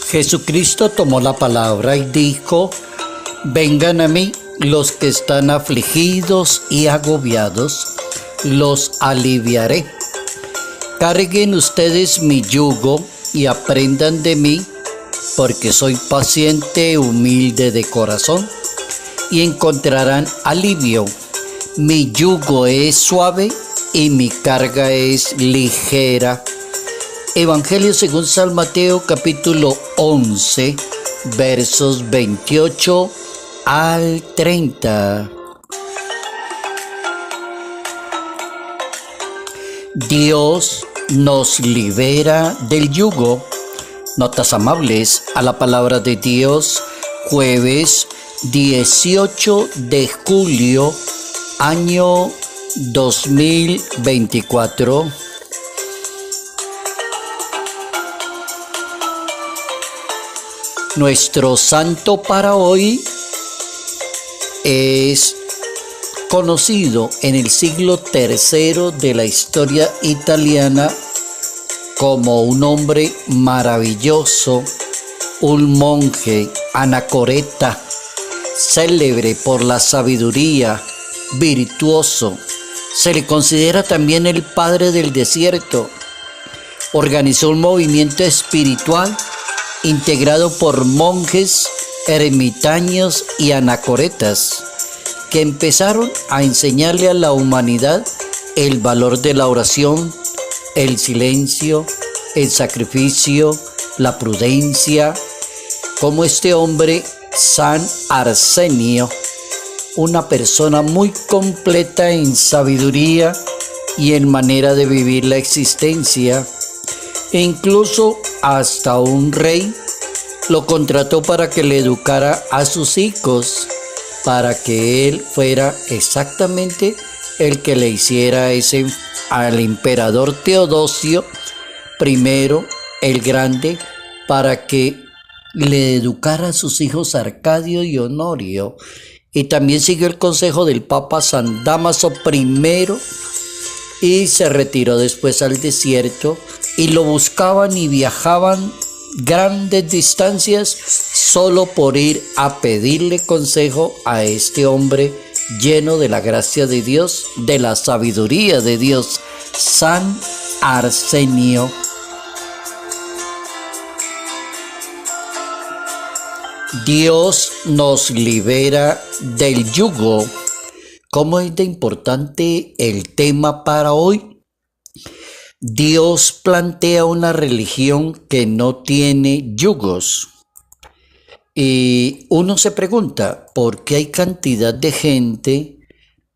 Jesucristo tomó la palabra y dijo: vengan a mí los que están afligidos y agobiados, los aliviaré. Carguen ustedes mi yugo y aprendan de mí, porque soy paciente, humilde de corazón, y encontrarán alivio. Mi yugo es suave y mi carga es ligera. Evangelio según San Mateo, capítulo 11, versos 28 al 30. Dios nos libera del yugo. Notas amables a la palabra de Dios, jueves 18 de julio, año 2024. Nuestro santo para hoy es conocido en el siglo III de la historia italiana como un hombre maravilloso, un monje anacoreta, célebre por la sabiduría, virtuoso. Se le considera también el padre del desierto. Organizó un movimiento espiritual integrado por monjes, ermitaños y anacoretas, que empezaron a enseñarle a la humanidad el valor de la oración, el silencio, el sacrificio, la prudencia, como este hombre San Arsenio, una persona muy completa en sabiduría y en manera de vivir la existencia. E incluso hasta un rey lo contrató para que le educara a sus hijos, para que él fuera exactamente el que le hiciera al emperador Teodosio I el Grande, para que le educara a sus hijos Arcadio y Honorio. Y también siguió el consejo del Papa San Dámaso I y se retiró después al desierto, y lo buscaban y viajaban grandes distancias solo por ir a pedirle consejo a este hombre lleno de la gracia de Dios, de la sabiduría de Dios, San Arsenio. Dios nos libera del yugo. ¿Cómo es de importante el tema para hoy? Dios plantea una religión que no tiene yugos. Y uno se pregunta, ¿por qué hay cantidad de gente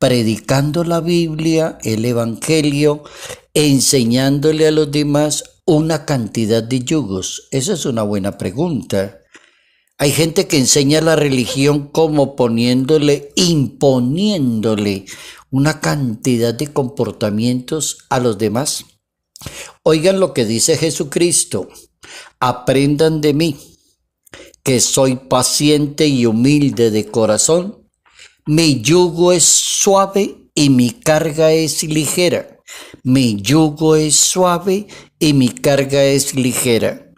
predicando la Biblia, el Evangelio, enseñándole a los demás una cantidad de yugos? Esa es una buena pregunta. Hay gente que enseña la religión como imponiéndole una cantidad de comportamientos a los demás. Oigan lo que dice Jesucristo: aprendan de mí, que soy paciente y humilde de corazón. Mi yugo es suave y mi carga es ligera. Mi yugo es suave y mi carga es ligera.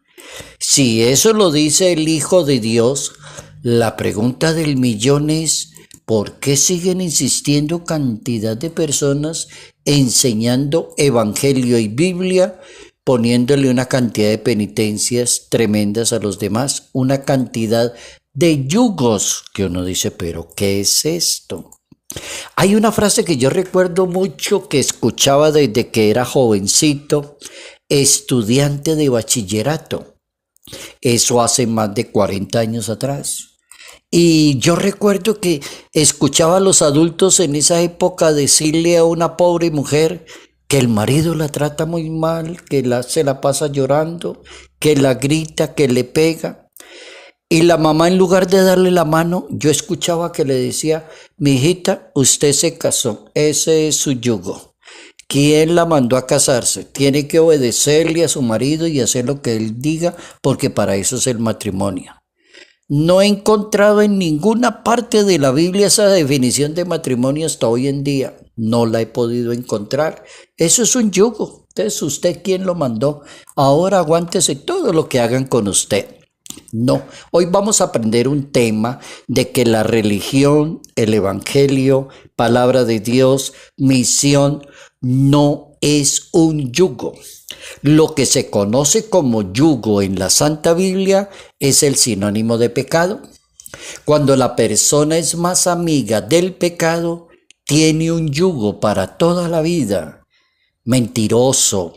Si eso lo dice el Hijo de Dios, la pregunta del millón es: ¿por qué siguen insistiendo cantidad de personas enseñando Evangelio y Biblia, poniéndole una cantidad de penitencias tremendas a los demás, una cantidad de yugos que uno dice, pero ¿qué es esto? Hay una frase que yo recuerdo mucho, que escuchaba desde que era jovencito, estudiante de bachillerato. Eso hace más de 40 años atrás. Y yo recuerdo que escuchaba a los adultos en esa época decirle a una pobre mujer que el marido la trata muy mal, que se la pasa llorando, que la grita, que le pega. Y la mamá, en lugar de darle la mano, yo escuchaba que le decía: mi hijita, usted se casó, ese es su yugo. ¿Quién la mandó a casarse? Tiene que obedecerle a su marido y hacer lo que él diga, porque para eso es el matrimonio. No he encontrado en ninguna parte de la Biblia esa definición de matrimonio hasta hoy en día. No la he podido encontrar. Eso es un yugo. Entonces, ¿usted quién lo mandó? Ahora aguántese todo lo que hagan con usted. No, hoy vamos a aprender un tema de que la religión, el evangelio, palabra de Dios, misión, no es un yugo. Lo que se conoce como yugo en la Santa Biblia es el sinónimo de pecado. Cuando la persona es más amiga del pecado, tiene un yugo para toda la vida. Mentiroso,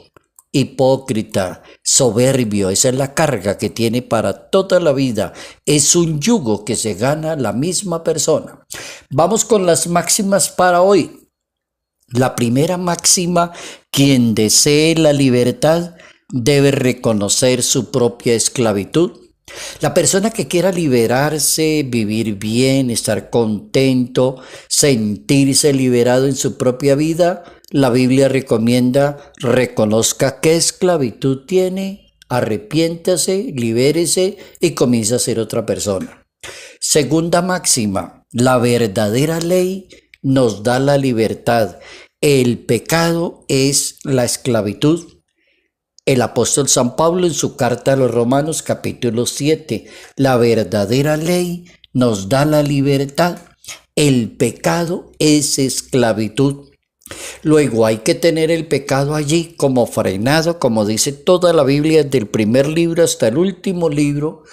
hipócrita, soberbio, esa es la carga que tiene para toda la vida. Es un yugo que se gana la misma persona. Vamos con las máximas para hoy. La primera máxima: quien desee la libertad debe reconocer su propia esclavitud. La persona que quiera liberarse, vivir bien, estar contento, sentirse liberado en su propia vida, la Biblia recomienda: reconozca qué esclavitud tiene, arrepiéntase, libérese y comience a ser otra persona. Segunda máxima: la verdadera ley nos da la libertad. El pecado es la esclavitud. El apóstol San Pablo en su carta a los Romanos capítulo 7, la verdadera ley nos da la libertad. El pecado es esclavitud. Luego hay que tener el pecado allí como frenado, como dice toda la Biblia, desde el primer libro hasta el último libro.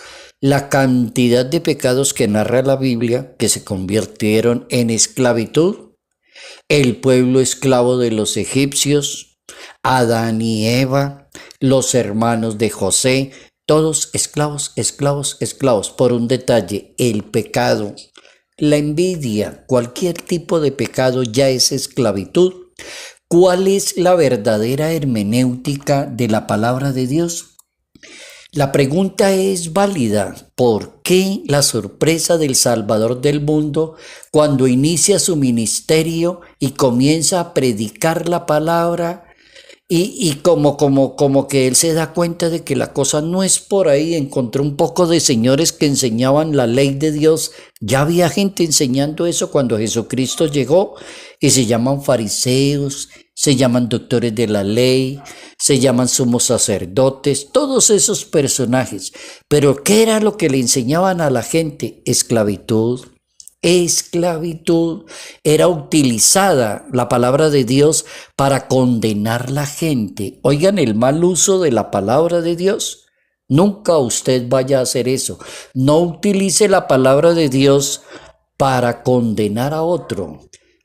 La cantidad de pecados que narra la Biblia que se convirtieron en esclavitud. El pueblo esclavo de los egipcios, Adán y Eva, los hermanos de José, todos esclavos, esclavos, esclavos, por un detalle: el pecado. La envidia, cualquier tipo de pecado ya es esclavitud. ¿Cuál es la verdadera hermenéutica de la palabra de Dios? La pregunta es válida. ¿Por qué la sorpresa del Salvador del mundo, cuando inicia su ministerio y comienza a predicar la palabra, y como que él se da cuenta de que la cosa no es por ahí? Encontró un poco de señores que enseñaban la ley de Dios. Ya había gente enseñando eso cuando Jesucristo llegó, y se llaman fariseos, se llaman doctores de la ley, se llaman sumos sacerdotes, todos esos personajes. Pero ¿qué era lo que le enseñaban a la gente? Esclavitud. Esclavitud. Era utilizada la palabra de Dios para condenar a la gente. Oigan el mal uso de la palabra de Dios. Nunca usted vaya a hacer eso. No utilice la palabra de Dios para condenar a otro,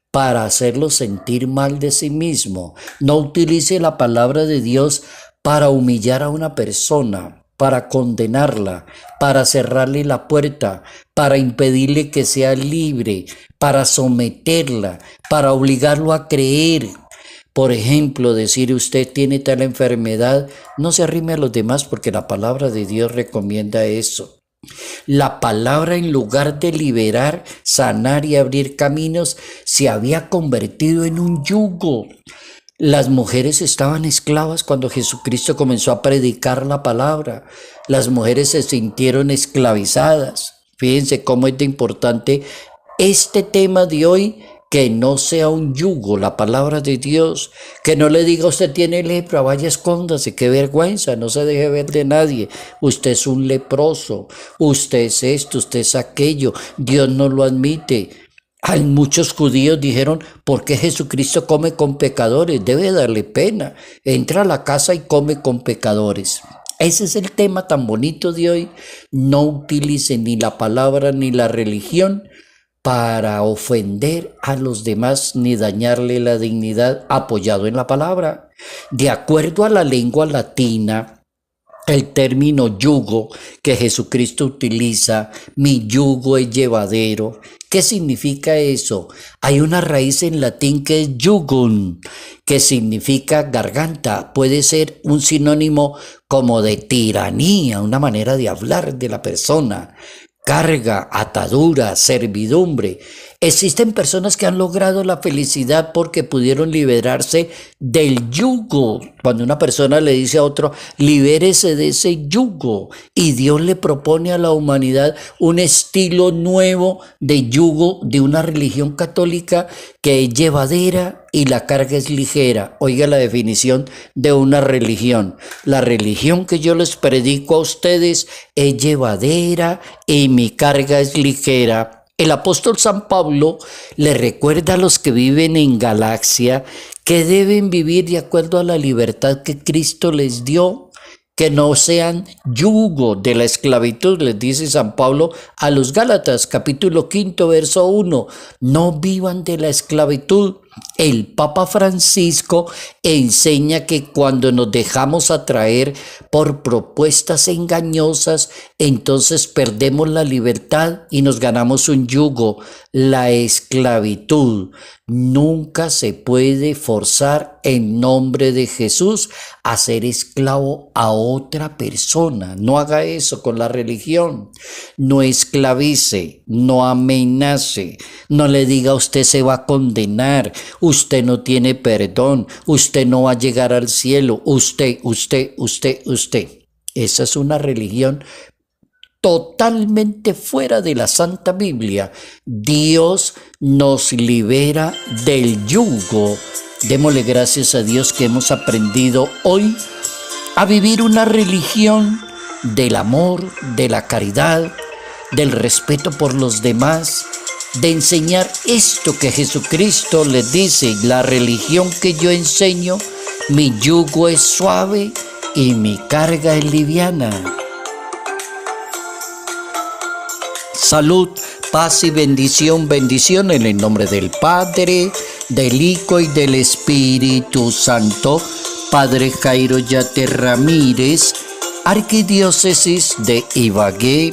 para hacerlo sentir mal de sí mismo. No utilice la palabra de Dios para humillar a una persona, para condenarla, para cerrarle la puerta, para impedirle que sea libre, para someterla, para obligarlo a creer. Por ejemplo, decir: usted tiene tal enfermedad, no se arrime a los demás, porque la palabra de Dios recomienda eso. La palabra, en lugar de liberar, sanar y abrir caminos, se había convertido en un yugo. Las mujeres estaban esclavas cuando Jesucristo comenzó a predicar la palabra. Las mujeres se sintieron esclavizadas. Fíjense cómo es de importante este tema de hoy, que no sea un yugo la palabra de Dios, que no le diga: usted tiene lepra, vaya, escóndase, qué vergüenza, no se deje ver de nadie, usted es un leproso, usted es esto, usted es aquello, Dios no lo admite. Hay muchos judíos dijeron: ¿por qué Jesucristo come con pecadores? Debe darle pena, entra a la casa y come con pecadores. Ese es el tema tan bonito de hoy. No utilice ni la palabra ni la religión para ofender a los demás ni dañarle la dignidad, apoyado en la palabra. De acuerdo a la lengua latina, el término yugo que Jesucristo utiliza, mi yugo es llevadero. ¿Qué significa eso? Hay una raíz en latín que es jugum, que significa garganta. Puede ser un sinónimo como de tiranía, una manera de hablar de la persona. Carga, atadura, servidumbre. Existen personas que han logrado la felicidad porque pudieron liberarse del yugo. Cuando una persona le dice a otro, libérese de ese yugo. Y Dios le propone a la humanidad un estilo nuevo de yugo de una religión católica que es llevadera y la carga es ligera. Oiga la definición de una religión. La religión que yo les predico a ustedes es llevadera y mi carga es ligera. El apóstol San Pablo le recuerda a los que viven en Galacia que deben vivir de acuerdo a la libertad que Cristo les dio, que no sean yugo de la esclavitud, les dice San Pablo a los Gálatas, capítulo 5, verso 1, no vivan de la esclavitud. El Papa Francisco enseña que cuando nos dejamos atraer por propuestas engañosas, entonces perdemos la libertad y nos ganamos un yugo, la esclavitud. Nunca se puede forzar en nombre de Jesús a ser esclavo a otra persona. No haga eso con la religión. No esclavice, no amenace, no le diga usted se va a condenar, usted no tiene perdón, usted no va a llegar al cielo, usted. Esa es una religión totalmente fuera de la Santa Biblia. Dios nos libera del yugo. Démosle gracias a Dios que hemos aprendido hoy a vivir una religión del amor, de la caridad, del respeto por los demás, de enseñar esto que Jesucristo les dice, la religión que yo enseño, mi yugo es suave y mi carga es liviana. Salud, paz y bendición, bendición en el nombre del Padre, del Hijo y del Espíritu Santo. Padre Jairo Yate Ramírez, Arquidiócesis de Ibagué,